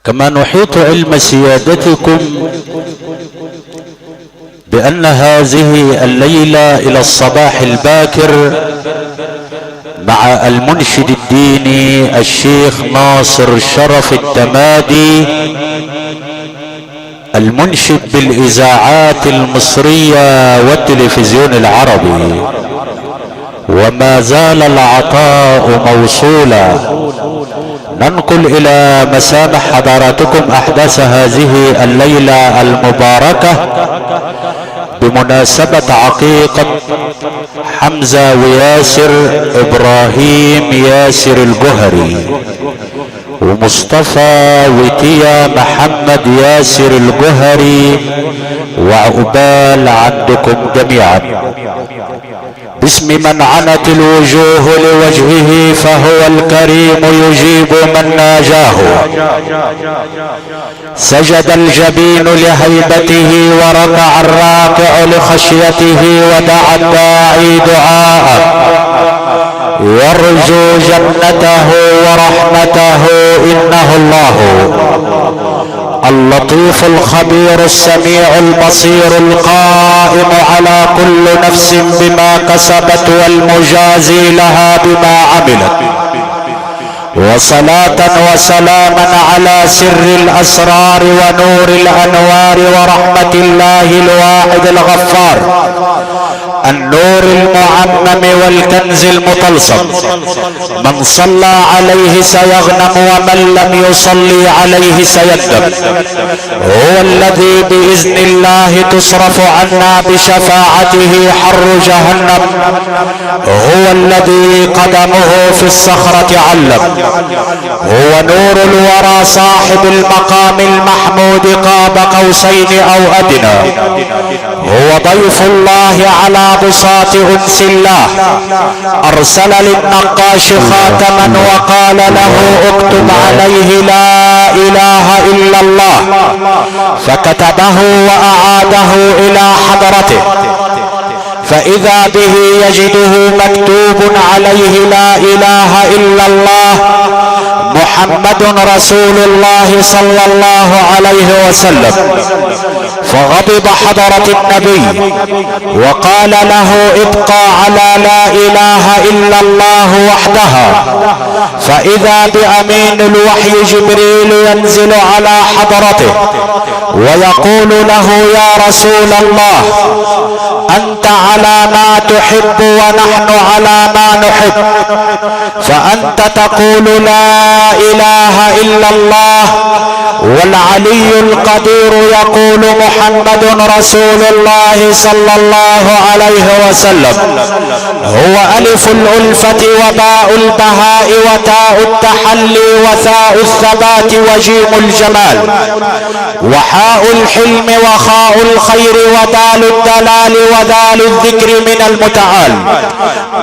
كما نحيط علم سيادتكم بأن هذه الليلة إلى الصباح الباكر مع المنشد الديني الشيخ ناصر شرف التمادي، المنشد بالإذاعات المصرية والتلفزيون العربي، وما زال العطاء موصولا. ننقل إلى مسامع حضراتكم أحداث هذه الليلة المباركة بمناسبة عقيقة حمزة وياسر إبراهيم ياسر الجهري ومصطفى وتيا محمد ياسر الجهري، وعقبال عندكم جميعا. باسم من عنت الوجوه لوجهه فهو الكريم يجيب من ناجاه. سجد الجبين لهيبته وركع الراكع لخشيته، ودعا الداعي دعاء يرجو جنته ورحمته. إنه الله اللطيف الخبير السميع البصير القائم على كل نفس بما كسبت والمجازي لها بما عملت. وصلاة وسلاما على سر الأسرار ونور الأنوار ورحمة الله الواحد الغفار، النور المعمم والكنز المطلسم. من صلى عليه سيغنم ومن لم يصلي عليه سيندم. هو الذي بإذن الله تصرف عنا بشفاعته حر جهنم. هو الذي قدمه في الصخرة علم. هو نور الورى صاحب المقام المحمود قاب قوسين أو أدنى. هو ضيف الله على بساط أنس الله. أرسل للنقاش خاتما وقال له اكتب عليه لا إله إلا الله، فكتبه وأعاده إلى حضرته، فإذا به يجده مكتوب عليه لا إله إلا الله محمد رسول الله صلى الله عليه وسلم. فغضب حضرة النبي وقال له ابقى على لا إله إلا الله وحدها. فإذا بأمين الوحي جبريل ينزل على حضرته ويقول له يا رسول الله أنت على ما تحب ونحن على ما نحب، فأنت تقول لا إله إلا الله والعلي القدير يقول محمد رسول الله صلى الله عليه وسلم. هو ألف الألفة وباء البهاء وتاء التحلي وثاء الثبات وجيم الجمال وحاء الحلم وخاء الخير ودال الدلال ودال الذكر من المتعال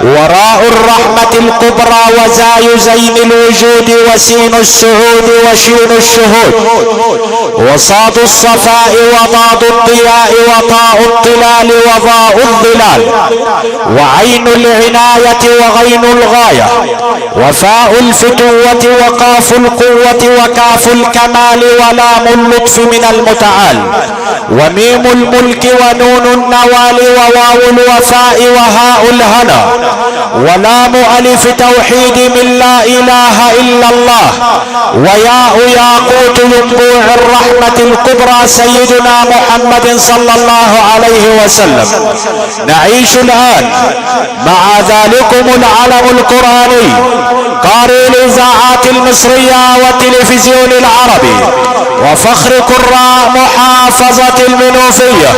وراء الرحمة الكبرى وزاي زين الوجود وسين السعود وشين الشهود وصاد الصفاء وضاد الضياء وطاء الطلال وضاء الظلال وعين العناية وغين الغاية وفاء الفتوة وقاف القوة وكاف الكمال ولام اللطف من المتعال وميم الملك ونون النوال وواو الوفاء وهاء الهنا ولام ألف توحيد من لا إله إلا الله وياء ياقوت ينبوع الرحمة الكبرى سيدنا محمد صلى الله عليه وسلم. نعيش الآن مع ذلكم العلم القرآني قارئ الإذاعات المصرية والتلفزيون العربي وفخر قراء محافظة المنوفية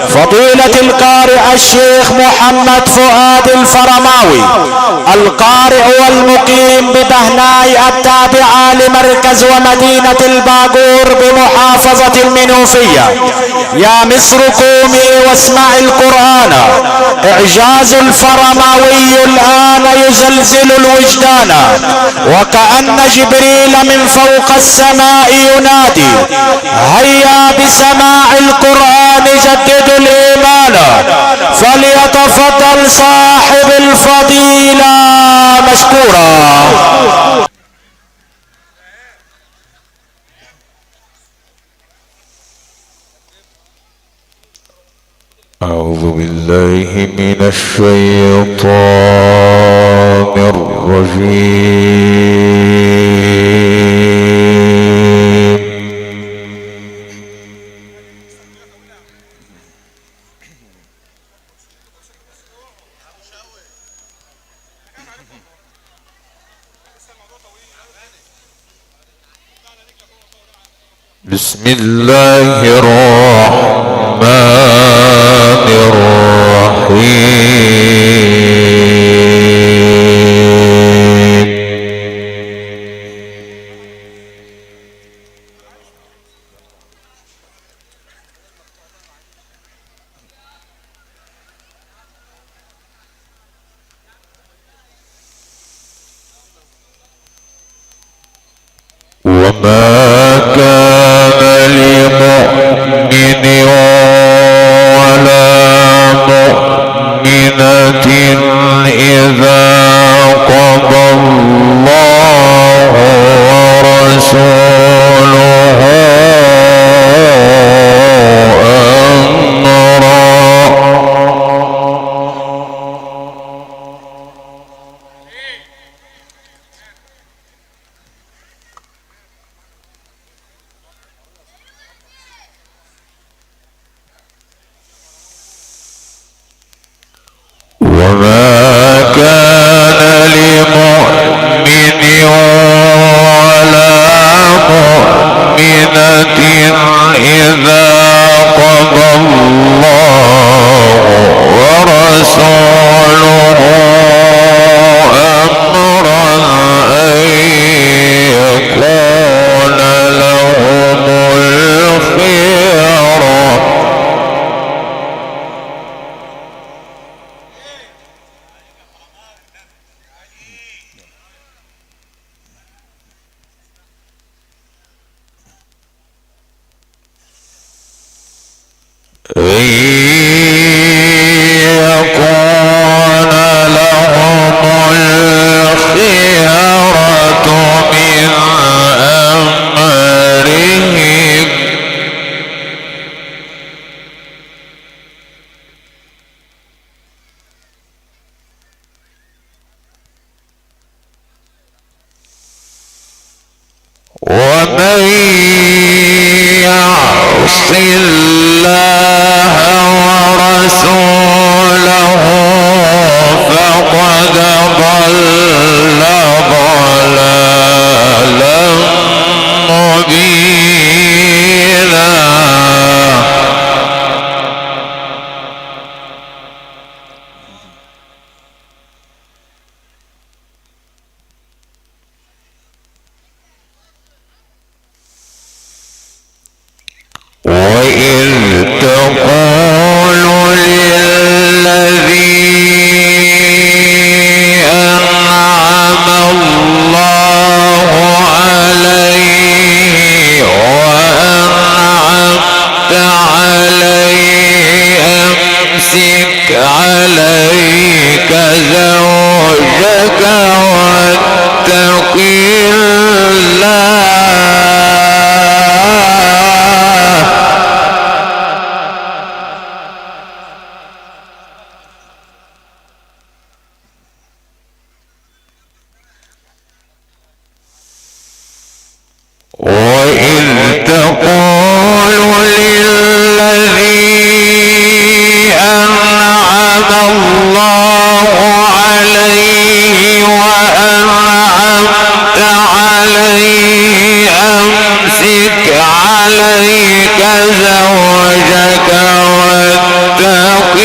فضيلة القارئ الشيخ محمد فؤاد الفرماوي القارئ والمقيم ببهناء التابعة لمركز ومدينة الباقور بمحافظة المنوفية. يا مصر قومي واسمعي القرآن، إعجاز الفرماوي الآن يزلزل الوجدان وكأن جبريل من فوق السماء ينادي هيا بسماع القرآن جدد الإيمان. فليتفضل صاحب الفضيلة مشكورا. بالله من الشيطان الرجيم. بسم الله الرحمن الرحيم. وما كان لمؤمن ولا مؤمنة إذا قضى الله ورسوله ومن يعص الله ورسوله فقد ضل ضلالا مبينا. وإذ تقول للذي أنعم الله عليه وأنعمت عليه أمسك عليك زوجك واتق الله وإذ تقول للذي أنعم الله عليه وأنعمت عليه أمسك عليك زوجك واتق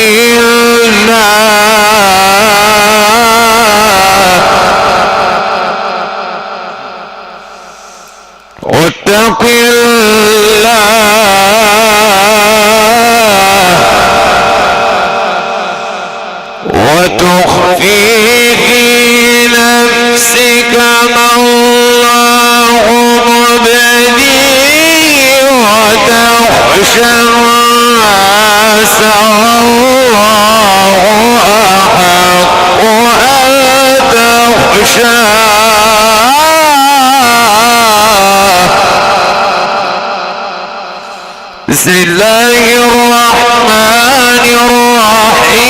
واتق الله وتخفي في نفسك ما الله مبديه وتخشى الناس والله أحق أن تخشاه. بسم الله الرحمن الرحيم.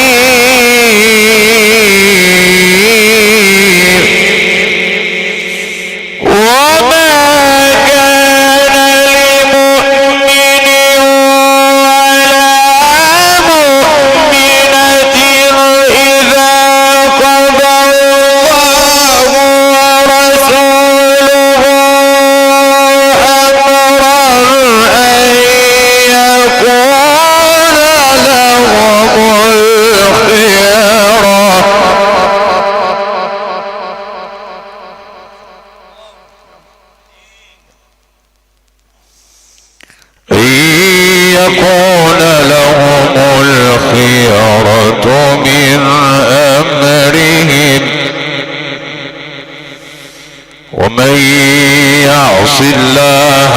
يعص الله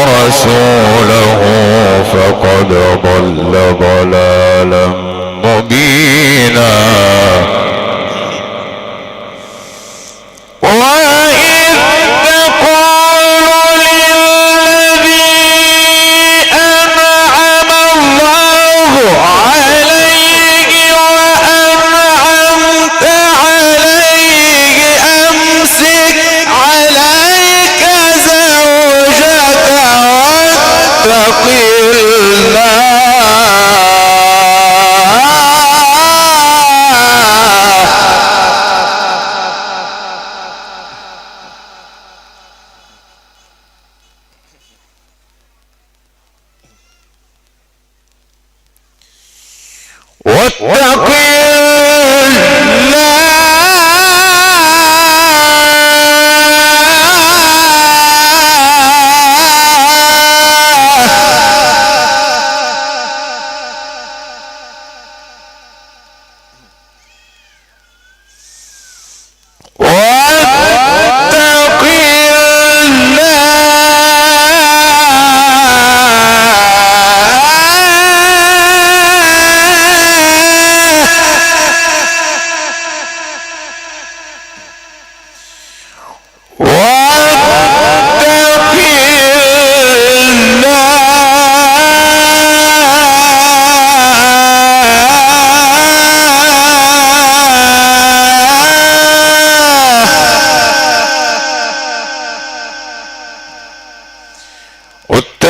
ورسوله فقد ضل ضلالا مبينا.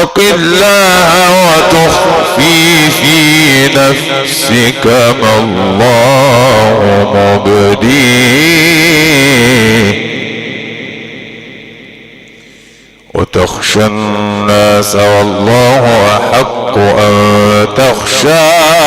واتق الله وتخفي في نفسك ما الله مبديه وتخشى الناس والله أحق أن تخشاه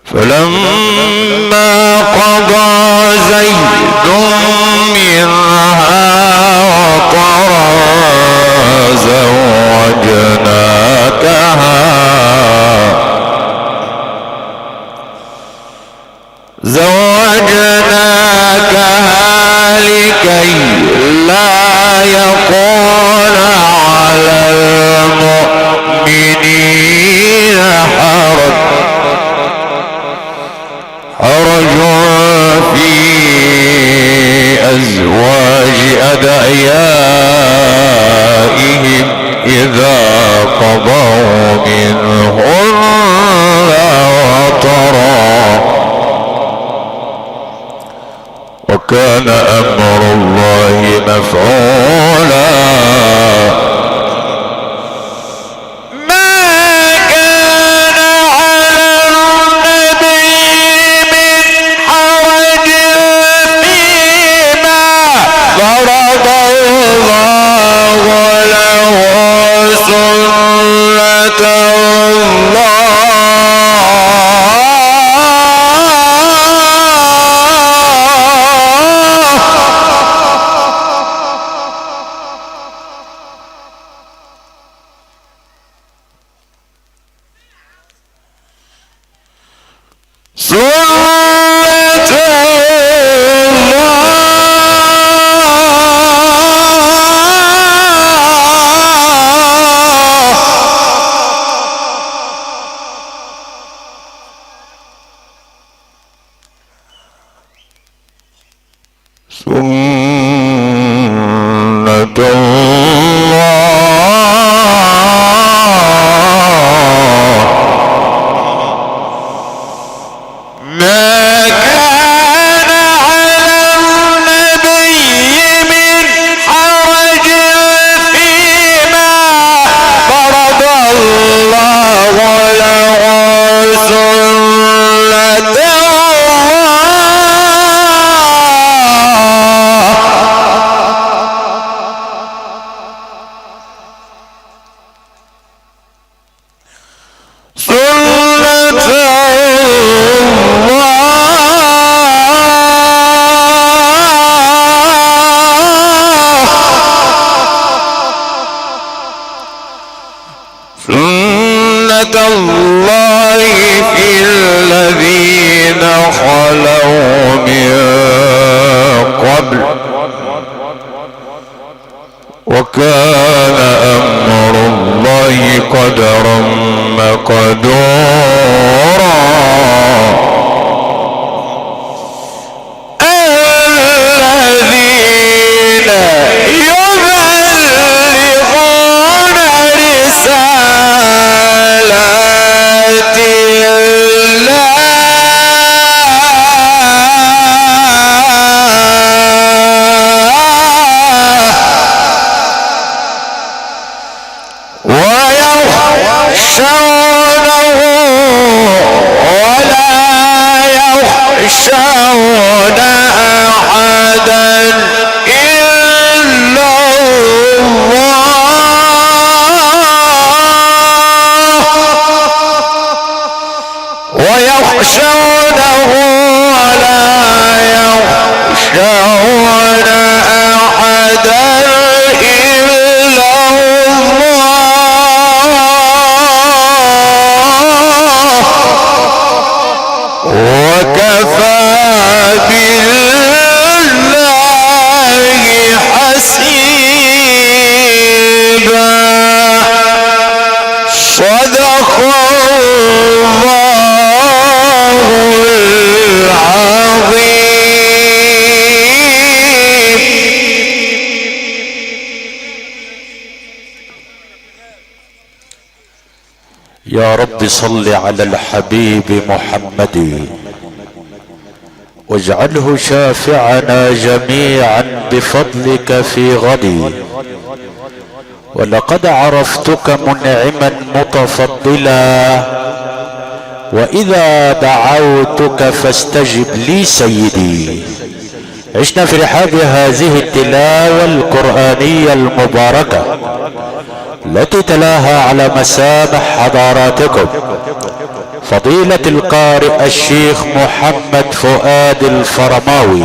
فلما قضى زيد منها وطرا زوجناكها لكي لا يكون على المؤمنين حرج في أزواج أدعيائهم إذا قضوا منهن وطرا وكان أمر الله مفعولا الله في الذين خلوا من قبل وكان أمر الله قدرا مقدورا. الذين يبلغون رسالات الله ويخشونه ولا يخشون أحدا إلا الله ويخشونه ولا يخشون أحدا إلا وكفى بالله حسيبا. صدق الله العظيم. يا رب صل على الحبيب محمد واجعله شافعنا جميعا بفضلك في غدي. ولقد عرفتك منعما متفضلا واذا دعوتك فاستجب لي سيدي. عشنا في رحاب هذه التلاوة القرآنية المباركة التي تلاها على مسامح حضاراتكم فضيلة القارئ الشيخ محمد فؤاد الفرماوي.